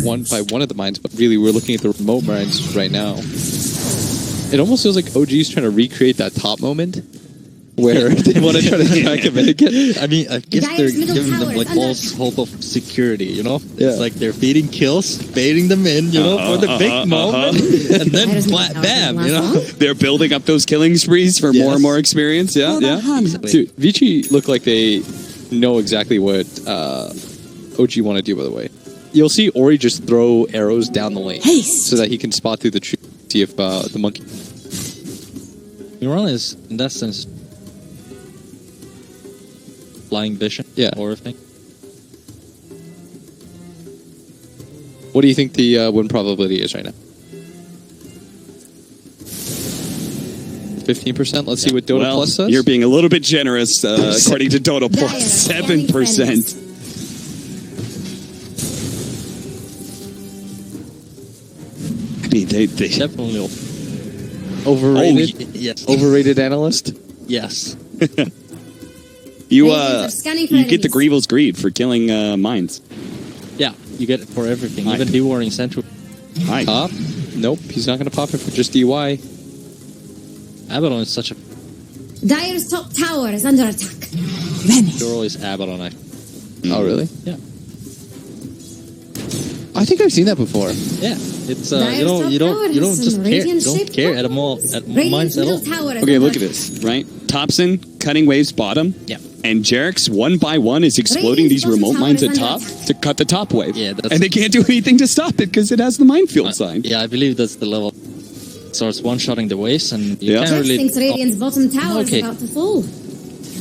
D: Won by one of the mines, but really we're looking at the remote mines right now. It almost feels like OG's trying to recreate that top moment where they want to try to track him in again.
A: I mean, I guess they're giving them like false hope of security, you know? It's like they're feeding kills, baiting them in, you know, for the big moment, and then bam, you know?
B: They're building up those killing sprees for more and more experience. Yeah, yeah.
D: Dude, Vici look like they know exactly what OG want to do, by the way. You'll see Ori just throw arrows down the lane so that he can spot through the tree, see if the monkey...
A: Miran is, in that sense, flying vision, horror thing.
D: What do you think the win probability is right now? 15%? Let's see what Dota Plus says.
B: You're being a little bit generous, according to Dota Plus. 7%. I mean, they
A: Definitely
D: overrated.
A: yes.
D: Overrated analyst.
A: Yes.
B: you get the Grievel's Greed for killing mines.
A: Yeah, you get it for everything,
B: Hi.
A: even dewarring Central.
B: Hi.
D: Pop? Nope, he's not going to pop it for just DY.
A: Abaddon is such a
C: Dire's top tower is under attack.
F: Vanish.
A: hero is Abaddon.
D: Oh, really?
A: Yeah.
D: I think I've seen that before.
A: Yeah, it's
C: Dire's
A: you
C: top
A: don't
C: tower
A: just
C: has some
A: care. You
C: radiant-shaped
A: don't care at all at
C: Radiant's
A: mines at
C: middle
A: all.
C: tower is
B: Okay,
C: under
B: look at this, right? Thompson cutting waves bottom.
A: Yeah.
B: And Jarek's one by one is exploding these remote mines at top to cut the top wave.
A: Yeah, that's-
B: and they can't do anything to stop it because it has the minefield sign.
A: Yeah, I believe that's the level. Starts one-shotting the waves, and you
B: Yeah.
A: can't
C: Jeff
A: really.
C: thinks Radiant's bottom tower
A: Okay.
C: is about to fall.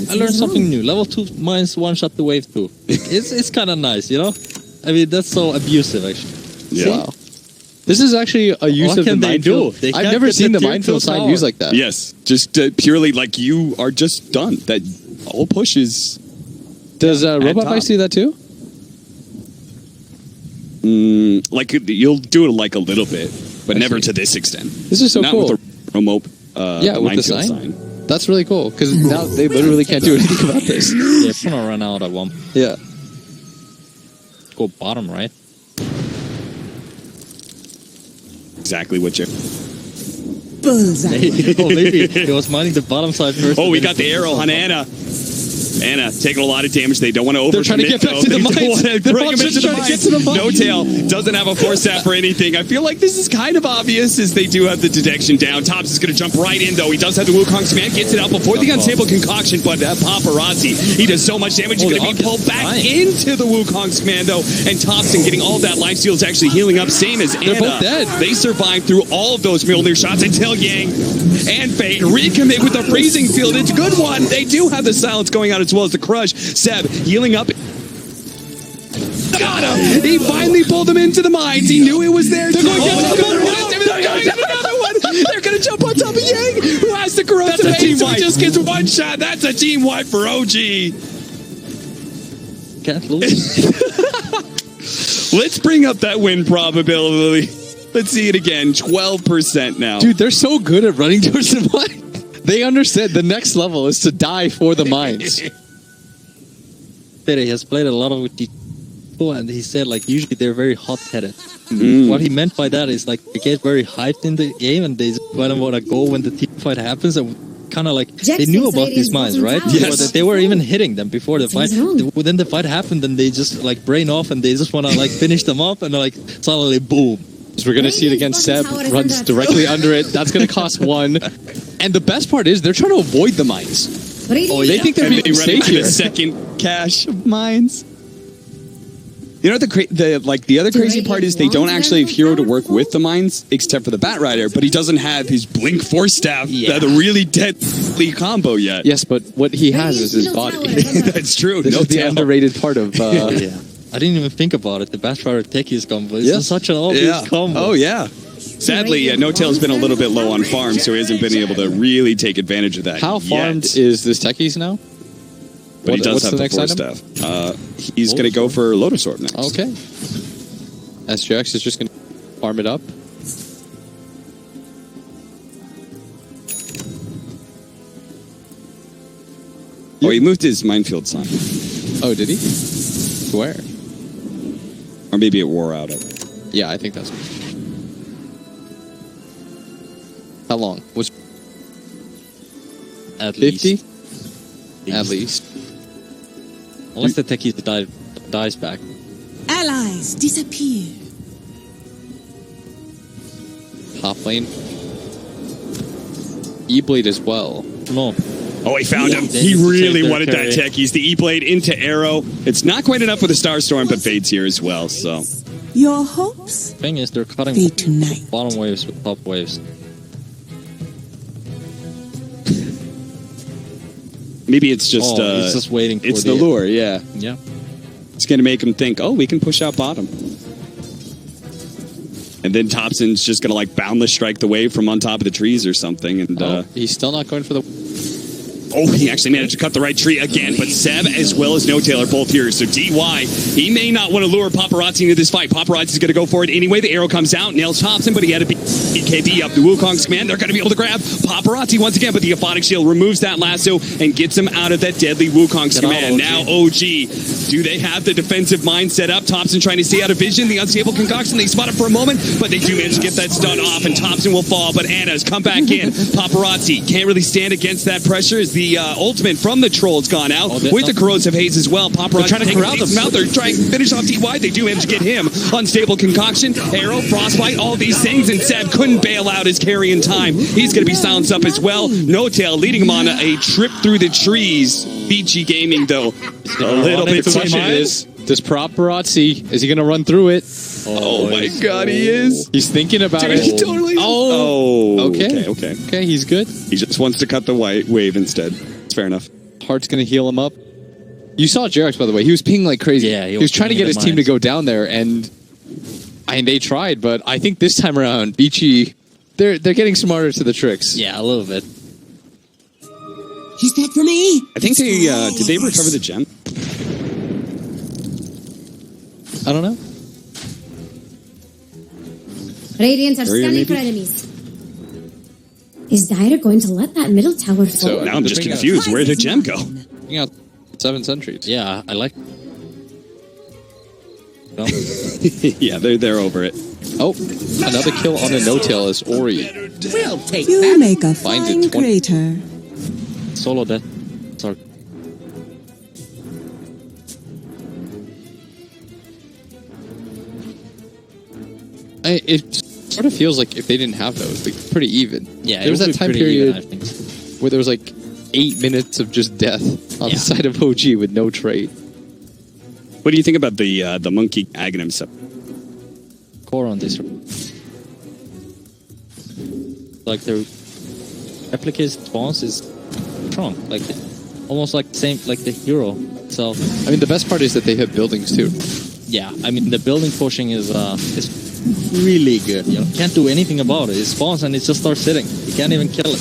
A: I learned something new. Level 2 mines one-shot the wave too. It's kind of nice, you know. I mean, that's so abusive, actually.
B: Yeah.
D: Wow. This is actually a use
A: What
D: of the
A: can they
D: minefield.
A: do? They
D: I've
A: can't
D: never
A: get
D: seen
A: the
D: the
A: tier
D: minefield
A: two
D: sign
A: tower.
D: used like that.
B: Yes, just purely like you are just done. That all push is
D: Does Robot
B: top.
D: Vice do that too?
B: like you'll do it like a little bit, but never to this extent.
D: This is so
B: Not
D: cool.
B: with the remote
D: Yeah, with the
B: minefield
D: sign. That's really cool because now they literally can't do anything about this.
A: Yeah, it's gonna run out at one.
D: Yeah.
A: Go bottom, right?
B: Exactly what you're.
F: Bullseye.
A: Oh, maybe he was mining the bottom side first.
B: Oh, we got the arrow on Anna. Anna taking a lot of damage. They don't want to overcommit.
D: They're trying to get back to the mines. They're all just trying to get to the mines.
B: No tail. Doesn't have a force stat for anything. I feel like this is kind of obvious as they do have the detection down. Tops is going to jump right in, though. He does have the Wukong's command. Gets it out before the unstable concoction, but Paparazzi, he does so much damage. He's going to be pulled back into the Wukong's command, though. And Thompson getting all that life steal is actually healing up. Same as Anna.
D: They're both dead.
B: They survived through all of those Mjolnir shots until Yang and Fate recommit with the freezing field. It's a good one. They do have the silence going out as as well as the crush. Seb healing up. Got him! He finally pulled him into the mines. He knew it was there. They're going down another one. They're going to jump on top of Yang, who has the corrosive haze. So he just gets one shot. That's a team wipe for OG.
A: Can't lose.
B: Let's bring up that win probability. Let's see it again. 12% now.
D: Dude, they're so good at running towards the mine. They understand the next level is to die for the mines.
A: He has played a lot with the people, and he said like usually they're very hot-headed. What he meant by that is like they get very hyped in the game, and they just kind of want to go when the team fight happens, and kind of like they knew about these mines, right?
B: Yes.
A: But they were even hitting them before the fight. Then the fight happened, and they just like brain off, and they just want to like finish them up, and like suddenly boom.
D: So we're going to see it again. Seb runs directly under it. That's going to cost 1. And the best part is they're trying to avoid the mines. They think they're being safe here.
B: The second cache of mines. You know what the other crazy part is they don't actually have hero to work with the mines except for the Bat Rider, but he doesn't have his Blink Force Staff, that a really deadly combo yet.
D: Yes, but what he has is his body.
B: That's true.
D: This is the underrated part of.
A: I didn't even think about it. The Bat Rider Techies combo is such an obvious combo.
B: Oh yeah. Sadly, No Tail's been a little bit low on farm, so he hasn't been able to really take advantage of that.
D: How farmed is this Techies now?
B: But he does have the Force Staff. He's going to go for Lotus Orb next.
D: Okay. SJX is just going to farm it up.
B: Oh, he moved his minefield sign.
D: Oh, did he? Where?
B: Or maybe it wore out.
D: Yeah, I think that's. How long? Was
A: At
D: 50?
A: least.
D: At least.
A: Unless the Techies dies back.
F: Allies disappear.
D: Top lane. E-Blade as well.
A: No.
B: Oh, he found him.
A: They
B: He
A: need to
B: really
A: take
B: wanted
A: their
B: that
A: carry.
B: tech. He's the E-Blade into Arrow. It's not quite enough with the Starstorm, but Fade's here as well, so.
F: Your hopes
A: Thing is, they're cutting
F: fade tonight.
A: bottom waves with top waves.
B: Maybe it's just,
A: he's just waiting for
B: it's the lure, yeah.
A: Yeah.
B: It's going to make him think, oh, we can push out bottom. And then Thompson's just going to, like, boundless strike the wave from on top of the trees or something. And
D: He's still not going for the.
B: Oh, he actually managed to cut the right tree again, but Seb as well as No Tail are both here. So DY, he may not want to lure Paparazzi into this fight. Paparazzi's going to go for it anyway. The arrow comes out, nails Thompson, but he had to beat KB up. The Wukong's command, they're going to be able to grab Paparazzi once again, but the Aphotic Shield removes that lasso and gets him out of that deadly Wukong's command. Now OG, do they have the defensive mind set up? Thompson trying to stay out of vision. The unstable concoction, they spot it for a moment, but they do manage to get that stun off, and Thompson will fall, but Anna's come back in. Paparazzi can't really stand against that pressure as the ultimate from the troll's gone out with the corrosive haze as well. Paparazzi
D: trying to corral them.
B: out. They're trying to finish off TY. They do manage to get him. Unstable concoction, arrow, frostbite, all these things, and Seb couldn't bail out his carry in time. He's going to be silenced up as well. No Tail leading him on a trip through the trees. Vici Gaming, though, a little bit
D: The question is, does Paparazzi, is he going to run through it?
B: Oh my God, he is.
D: He's thinking about
B: Dude,
D: it.
B: he totally is.
D: Oh.
B: Okay.
D: Okay, he's good.
B: He just wants to cut the white wave instead. It's fair enough.
D: Heart's going to heal him up. You saw Jerax, by the way. He was pinging like crazy.
A: Yeah,
D: he was trying to get his team to go down there, and they tried, but I think this time around, Vici, they're getting smarter to the tricks.
A: Yeah, a little bit.
F: Is that for me?
B: I think did they recover the gem?
D: I don't know.
C: Radiants are
B: Area,
C: scanning
B: maybe?
C: for enemies. Is Dire going to let that middle tower fall?
D: So,
B: Now I'm just confused. Where did gem go?
D: Bring out 7 sentries.
A: Yeah, I like. No.
B: Yeah, they're over it.
D: Oh, another kill on a no-tail is Ori.
F: We'll take you make a
D: Finds
F: fine
D: it 20.
F: crater.
A: Solo death. Sorry.
D: It sort of feels like if they didn't have those, like pretty even.
A: Yeah,
D: there was that time period
A: even, I think.
D: where there was like 8 minutes of just death on the side of OG with no trait.
B: What do you think about the monkey Aghanim stuff?
A: Core on this. Like the replica's response is strong. Like almost like the same, like the hero. So
D: I mean, the best part is that they hit buildings too.
A: yeah, I mean the building pushing is really good. You know, can't do anything about it. It spawns and it just starts sitting. You can't even kill it.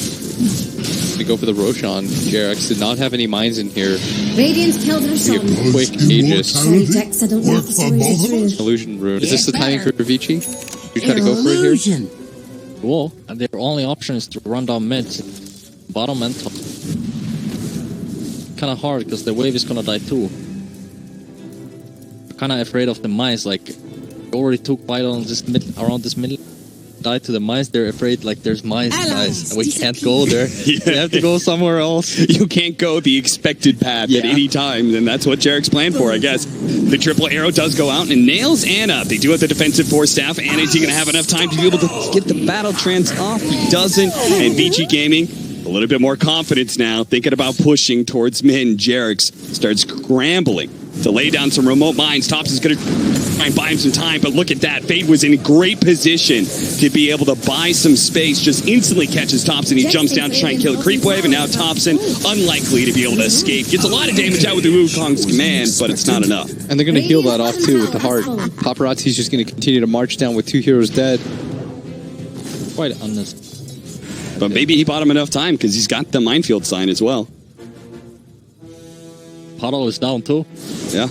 D: To go for the Roshan. Jerax did not have any mines in here.
C: Radiant's killed her
D: Be a
C: son.
D: quick Aegis.
C: Sorry, Dex, I don't know if the story is true.
D: Illusion rune. Is this the timing for Vici? You try to go for it here?
A: Well, their only option is to run down mid, bottom and top. Kind of hard because the wave is gonna die too. Kind of afraid of the mines. Like, they already took fight on this mid, around this middle. Die to the mines. They're afraid like there's mines, guys, and we can't go there. We have to go somewhere else.
B: You can't go the expected path at any time, and that's what Jarek's planned for, I guess. The triple arrow does go out and nails Anna. They do have the defensive force staff. Anna, is he going to have enough time to be able to get the battle trance off? He doesn't. And Vici Gaming, a little bit more confidence now, thinking about pushing towards mid. Jarek's starts scrambling to lay down some remote mines. Tops is going to try and buy him some time, but look at that. Fade was in great position to be able to buy some space. Just instantly catches Thompson. He jumps down to try and kill a creep wave, and now Thompson, unlikely to be able to escape. Gets a lot of damage out with the Wukong's command, but it's not enough.
D: And they're going to heal that off too with the heart. Paparazzi's just going to continue to march down with 2 heroes dead.
A: Quite honest.
B: But maybe he bought him enough time because he's got the minefield sign as well.
A: Puddle is down too.
B: Yeah.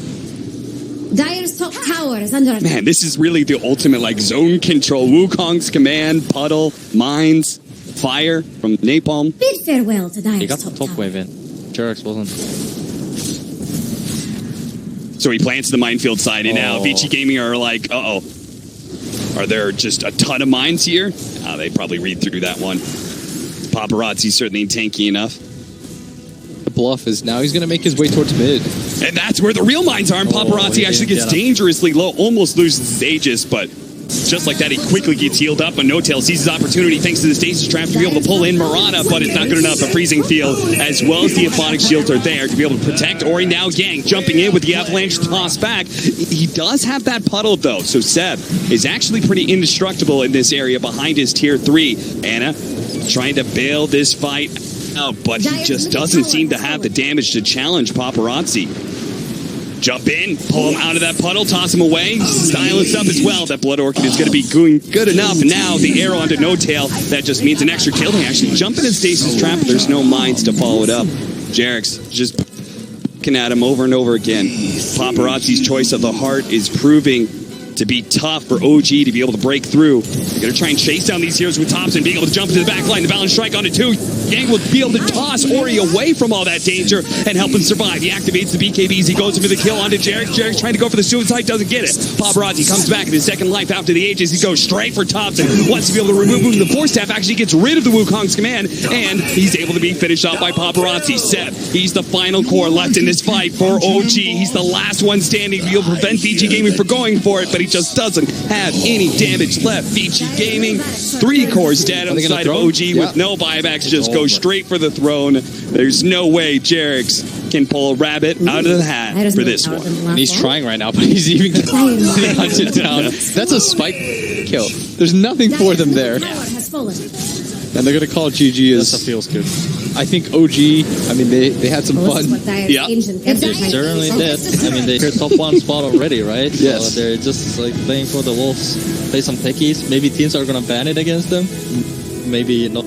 C: Dire's top tower is under attack.
B: Man, this is really the ultimate like zone control. Wukong's command, puddle, mines, fire from napalm.
C: Bid farewell to Dire's
A: He got the
C: top
A: top
C: tower.
A: wave in. Jerax wasn't.
B: So he plants the minefield side, and now
A: Oh.
B: Vici Gaming are like, uh-oh. Are there just a ton of mines here? They probably read through that one. Paparazzi's certainly tanky enough.
D: The bluff is now he's going to make his way towards mid.
B: And that's where the real mines are. And Paparazzi
A: he
B: actually
A: didn't
B: gets
A: get him.
B: dangerously low, almost loses his Aegis, but just like that, he quickly gets healed up. And No-Tail sees his opportunity thanks to the stasis trap to be able to pull in Marana, but it's not good enough. A freezing field, as well as the Aphonic shields are there to be able to protect Ori. Now Yang jumping in with the avalanche toss back. He does have that puddle, though, so Seb is actually pretty indestructible in this area behind his tier 3. Anna trying to bail this fight out, but he just doesn't seem to have the damage to challenge Paparazzi. Jump in, pull him out of that puddle, toss him away, silence up as well. That Blood Orchid is going to be doing good enough. Now the arrow onto No-Tail, that just means an extra kill. They actually jump in a stasis trap, but there's no mines to follow it up. Jerax just looking at him over and over again. Paparazzi's choice of the heart is proving to be tough for OG to be able to break through. They're going to try and chase down these heroes with Thompson being able to jump into the back line. The balance strike onto 2. Yang will be able to toss Ori away from all that danger and help him survive. He activates the BKBs. He goes for the kill onto Jerax. Jerax trying to go for the suicide, doesn't get it. Paparazzi comes back in his second life after the Aegis. He goes straight for Thompson. Wants to be able to remove him. The Force Staff actually gets rid of the Wukong's command, and he's able to be finished off by Paparazzi. Seb, he's the final core left in this fight for OG. He's the last one standing to be able to prevent Vici Gaming from going for it, but he just doesn't have any damage left. Vici Gaming, 3 cores dead on the side of OG with no buybacks. Just go straight for the throne. There's no way Jerax can pull a rabbit out of the hat for this one.
D: And he's trying right now, but he's even getting hunted down. That's a spike kill. There's nothing for them there. And they're going to call it GG as...
A: That feels good.
D: I think OG, I mean, they had some fun.
B: Yeah.
A: They certainly did. I mean, they're top 1 spot already, right?
D: Yes.
A: So they're just like playing for the Wolves. Play some pickies. Maybe teams are going to ban it against them. Maybe not.